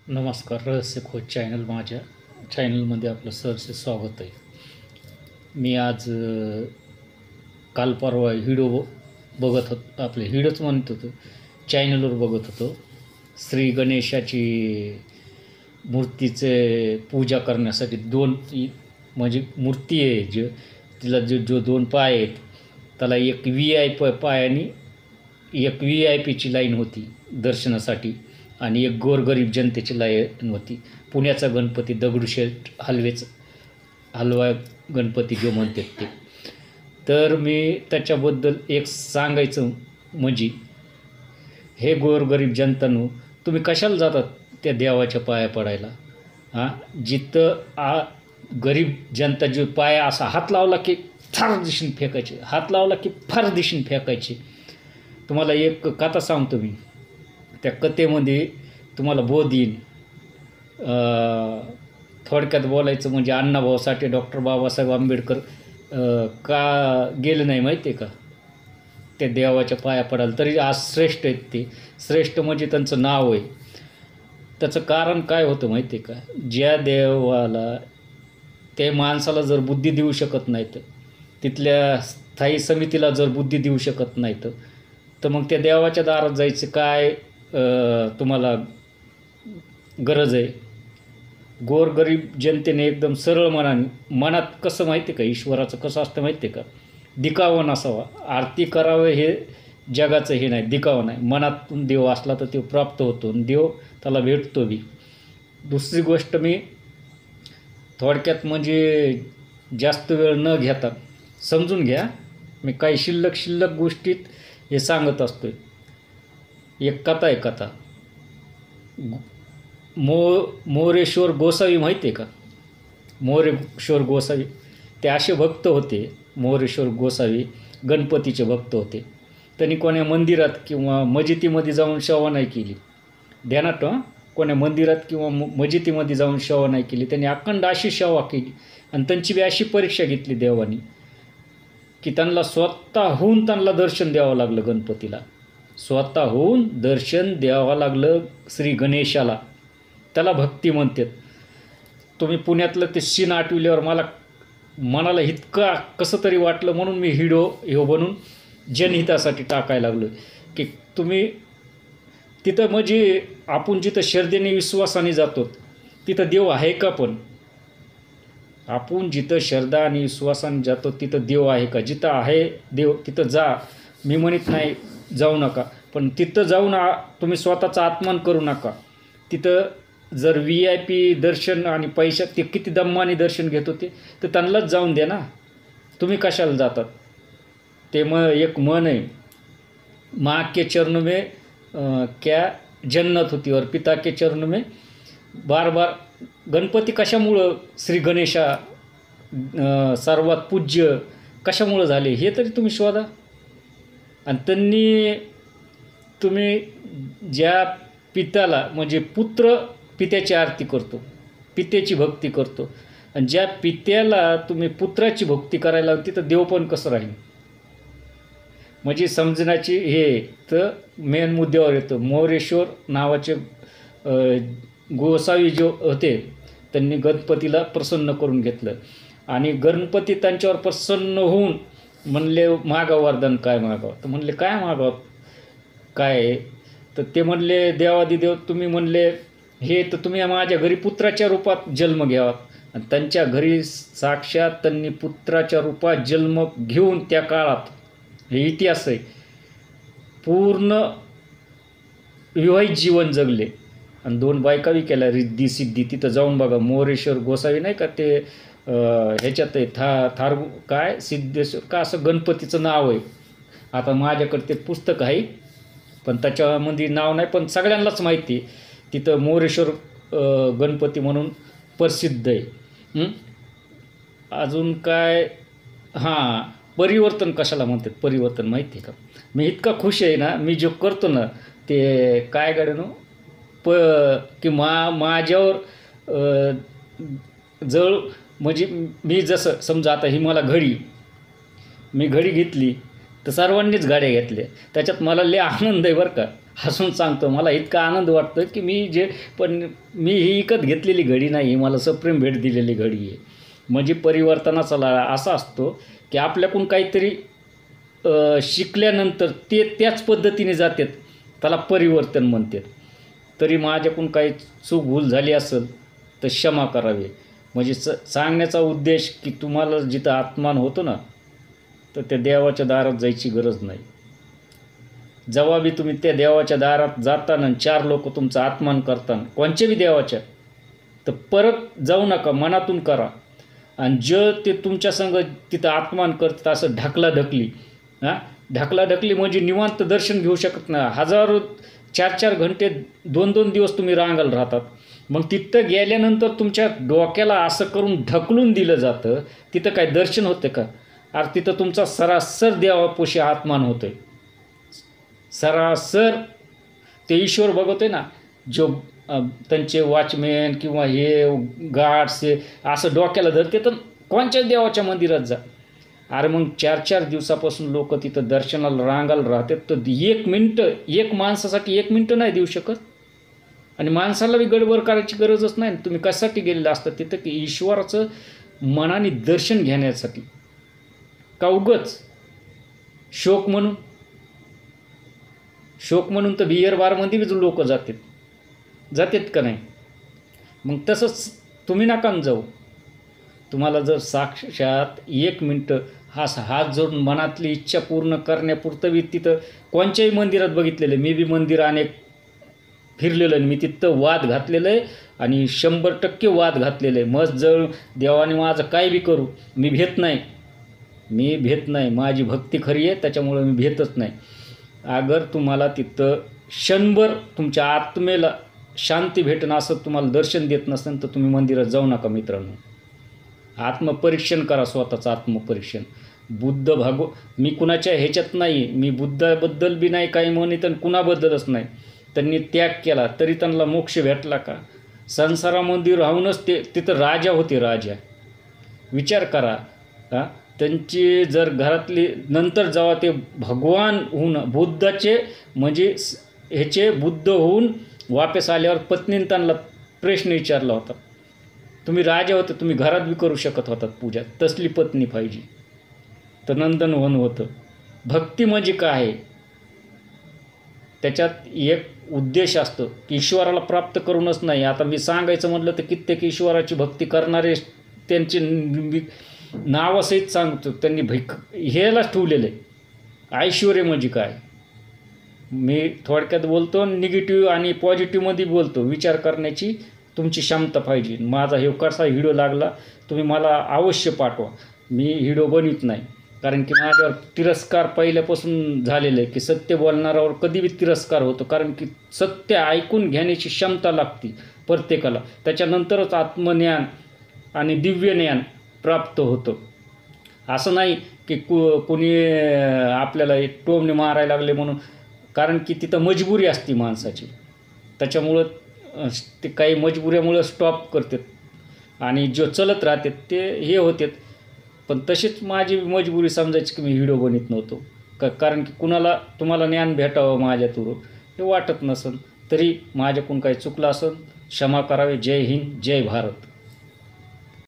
नमस्कार. रहस्य खोज चॅनल माझ्या चॅनलमध्ये आपलं सहर्ष स्वागत आहे. मी आज काल परवा व्हिडिओ बघत होतो, आपले व्हिडिओच म्हणत होतो, चॅनलवर बघत होतो. श्री गणेशाची मूर्तीचे पूजा करण्यासाठी म्हणजे मूर्ती आहे, तिला जो दोन पाय आहेत, त्याला एक पायाने एक VIP ची लाईन होती दर्शनासाठी आणि एक गोरगरीब जनतेची लाईन होती. पुण्याचा गणपती दगडूशेठ हलवा गणपती जो म्हणतात ते. तर मी त्याच्याबद्दल एक सांगायचं म्हणजे, हे गोरगरीब जनतांनो, तुम्ही कशाला जातात त्या देवाच्या पाया पडायला? जिथं गरीब जनता जो पाया असा हात लावला की फार दिशेने फेकायचे, हात लावला की फार दिशेने फेकायचे. तुम्हाला एक कथा सांगतो मी. त्या कथेमध्ये तुम्हाला बोध येईल. थोडक्यात बोलायचं म्हणजे अण्णाभाऊ साठे, डॉक्टर बाबासाहेब आंबेडकर का गेले नाही माहिती आहे का त्या देवाच्या पाया पडायला? तरी आज श्रेष्ठ आहेत ते. श्रेष्ठ म्हणजे त्यांचं नाव आहे. त्याचं कारण काय होतं माहिती आहे का? ज्या देवाला त्या माणसाला जर बुद्धी देऊ शकत नाहीत, तिथल्या स्थायी समितीला जर बुद्धी देऊ शकत नाहीत, तर मग त्या देवाच्या दारात जायचं काय तुम्हाला गरज आहे? गोरगरीब जनतेने एकदम सरळ मनात कसं माहिती आहे का, ईश्वराचं कसं असतं माहिती आहे का? दिखावा नसावा. आरती करावं हे जगाचं हे नाही, दिखावा नाही. मनातून देव असला तर तो प्राप्त होतो, देव त्याला भेटतो बी. दुसरी गोष्ट मी थोडक्यात म्हणजे जास्त वेळ न घेता समजून घ्या. मी काही शिल्लक गोष्टीत हे सांगत असतो. एक कथा आहे. कथा मोरेश्वर गोसावी माहिती आहे का? मोरेश्वर गोसावी ते असे भक्त होते. मोरेश्वर गोसावी गणपतीचे भक्त होते. त्यांनी कोण्या मंदिरात किंवा मस्जिदीमध्ये जाऊन सेवा नाही केली. ध्यानात कोण्या मंदिरात किंवा मस्जिदीमध्ये जाऊन सेवा नाही केली. त्यांनी अखंड अशी सेवा केली आणि त्यांची बी अशी परीक्षा घेतली देवानी की त्यांना स्वतःहून दर्शन द्यावं लागलं गणपतीला. स्वतःहून दर्शन द्यावं लागलं श्री गणेशाला. त्याला भक्ती म्हणतात. तुम्ही पुण्यातलं ते सीन आठवल्यावर मनाला इतका कसं तरी वाटलं, म्हणून मी व्हिडिओ बनवून जनहितासाठी टाकायला लागलो की तुम्ही तिथं म्हणजे आपण जिथं श्रद्धेने विश्वासाने जातो तिथं देव आहे का? पण आपण जिथं श्रद्धा आणि विश्वासाने जातो तिथं देव आहे का? जिथं आहे देव तिथं जा. मी म्हणत नाही जाऊ नका, पण तिथं जाऊन तुम्ही स्वतःचा अपमान करू नका. तिथं जर VIP दर्शन आणि पैशात ते किती दम्माने दर्शन घेत होते, तर त्यांनाच जाऊन द्या ना. तुम्ही कशाला जातात? ते एक मन आहे, माँ के चरण में क्या जन्नत होती और पिता के चरण में बार बार. गणपती कशामुळं श्री गणेशा सर्वात पूज्य कशामुळं झाले हे तरी तुम्ही शोधा. आणि तुम्ही ज्या पित्याला म्हणजे पित्याची आरती करतो, पित्याची भक्ती करतो, आणि ज्या पित्याला तुम्ही पुत्राची भक्ती करायला लावती, तर देव पण कसं राहील? म्हणजे समजण्याची हे तर मेन मुद्द्यावर येतं. मोरेश्वर नावाचे गोसावी जो होते, त्यांनी गणपतीला प्रसन्न करून घेतलं आणि गणपती त्यांच्यावर प्रसन्न होऊन म्हणले, मागावं वरदान. काय मागावं? तर म्हणले, काय मागावं काय? तर ते म्हणले, देवादिदेव तुम्ही म्हणले हे, तर तुम्ही माझ्या घरी पुत्राच्या रूपात जन्म घ्यावा. आणि त्यांच्या घरी साक्षात त्यांनी पुत्राच्या रूपात जन्म घेऊन त्या काळात, हे इतिहास आहे, पूर्ण विवाहित जीवन जगले आणि 2 बायका बी केल्या रिद्धी सिद्धी. तिथं जाऊन बघा. मोरेश्वर गोसावी नाही का ते ह्याच्यात आहे, थार काय सिद्धेश्वर का असं गणपतीचं नाव आहे. आता माझ्याकडे ते पुस्तक आहे पण त्याच्यामध्ये नाव नाही, पण सगळ्यांनाच माहिती आहे. तिथं मोरेश्वर गणपती म्हणून प्रसिद्ध आहे. अजून काय? परिवर्तन कशाला म्हणतात? परिवर्तन माहिती आहे का? मी इतका खुश आहे ना, मी जो करतो ना ते काय गाड्यानो की माझ्यावर जवळ म्हणजे मी जसं समजा आता ही मला मी घडी घेतली, तर सर्वांनीच गाड्या घेतल्या. त्याच्यात मला लय आनंद आहे बरं का. हसून सांगतो. मला इतका आनंद वाटतो की पण मी ही विकत घेतलेली घडी नाही, ही मला सप्रेम भेट दिलेली घडी आहे. म्हणजे परिवर्तनाचा असा असतो की आपल्याकडून काहीतरी शिकल्यानंतर ते त्याच पद्धतीने जातात, त्याला परिवर्तन म्हणतात. तरी माझ्याकडून काही चूक भूल झाली असेल तर क्षमा करावी. म्हणजे सांगण्याचा उद्देश की तुम्हाला जिथं अपमान होतो ना, तर त्या देवाच्या दारात जायची गरज नाही. जेव्हा बी तुम्ही त्या देवाच्या दारात जाताना 4 लोक तुमचा अपमान करताना कोणच्या बी देवाच्या, तर परत जाऊ नका, मनातून करा. आणि ते तुमच्या संग तिथं अपमान करतात असं ढकलाढकली ढकलाढकली म्हणजे निवांत दर्शन घेऊ शकत नाही. हजारो 4-4 घंटे 2-2 दिवस तुम्ही रांगायला राहतात. मग तिथं गेल्यानंतर तुमच्या डोक्याला असं करून ढकलून दिलं जातं, तिथं काय दर्शन होतं का? अरे तिथं तुमचा सरासर देवापाशी अपमान होतो आहे. सरासर ते ईश्वर बघतोय ना, जो त्यांचे वॉचमॅन किंवा हे गार्ड्स हे असं डोक्याला धरते, तर कोणत्याच देवाच्या मंदिरात जा. अरे मग 4-4 दिवसापासून लोक तिथं दर्शनाला रांगायला राहतात, तर 1 मिनटं, एक माणसासाठी 1 मिनटं नाही देऊ शकत. आणि माणसाला बी गडबड करायची गरजच नाही. तुम्ही कशासाठी गेलेलं असतं तिथं? की ईश्वराचं मनाने दर्शन घेण्यासाठी, का उगच शोक म्हणून तर बियर बारमध्ये बी लोक जातात का नाही? मग तसंच तुम्ही नका जाऊ. तुम्हाला जर साक्षात 1 मिनटं हात जोडून मनातली इच्छा पूर्ण करण्यापुरतं बी तिथं कोणत्याही मंदिरात बघितलेलं आहे. मी बी मंदिर अनेक फिरलेलं आहे, मी तिथं वाद घातलेलं आहे आणि 100% वाद घातलेलं आहे. मस्त जळ देवाने माझं काय बी करू, मी भेट नाही. माझी भक्ती खरी आहे, त्याच्यामुळं मी भेटच नाही. अगर तुम्हाला तिथं क्षणभर तुमच्या आत्मेला शांती भेटणं असं तुम्हाला दर्शन देत नसेल तर तुम्ही मंदिरात जाऊ नका मित्रांनो. आत्मपरीक्षण करा, स्वतःचं आत्मपरीक्षण. मी कुणाच्या ह्याच्यात नाही, मी बुद्धाबद्दल बी नाही काही म्हणत आणि कुणाबद्दलच नाही. त्यांनी त्याग केला तरी त्यांना मोक्ष भेटला का? संसारामध्ये राहूनच तिथं राजा होते. राजा विचार करा, त्यांची जर घरातली नंतर जेव्हा ते भगवान होऊन बुद्धाचे म्हणजे ह्याचे बुद्ध होऊन वापस आल्यावर पत्नीने त्यांना प्रश्न विचारला होता, तुम्ही राजा होते, तुम्ही घरात बी करू शकत होतात पूजा, तसली पत्नी पाहिजे. तर नंदनवन होतं. भक्ती म्हणजे काय आहे? त्याच्यात एक उद्देश असतो की ईश्वराला प्राप्त करूनच नाही. आता मी सांगायचं म्हटलं तर कित्येक ईश्वराची भक्ती करणारे त्यांचे नावासहित सांगतो, त्यांनी ह्यालाच ठेवलेलं आहे. ऐश्वर्य म्हणजे काय? मी थोडक्यात बोलतो, निगेटिव्ह आणि पॉझिटिव्हमध्ये बोलतो. विचार करण्याची तुमची क्षमता पाहिजे. माझा हे कसा व्हिडिओ लागला तुम्ही मला अवश्य पाठवा. मी व्हिडिओ बनवित नाही, कारण की माझ्यावर तिरस्कार पहिल्यापासून झालेलं आहे की सत्य बोलणाऱ्यावर कधी बी तिरस्कार होतो. कारण की सत्य ऐकून घेण्याची क्षमता लागते प्रत्येकाला, त्याच्यानंतरच आत्मज्ञान आणि दिव्य ज्ञान प्राप्त होतं. असं नाही की कोणी आपल्याला टोमणे मारायला लागले म्हणून, कारण की तिथं मजबुरी असते माणसाची. त्याच्यामुळं ते काही मजबुऱ्यामुळं स्टॉप करतात आणि जो चलत राहतात ते हे होतात. पण तशीच माझी मजबुरी समजायची की मी व्हिडिओ बनवत नव्हतो, कारण की तुम्हाला ज्ञान भेटावं माझ्यातून हे वाटत नसेल, तरी माझ्याकडून काही चुकलं असेल क्षमा करावे. जय हिंद, जय भारत.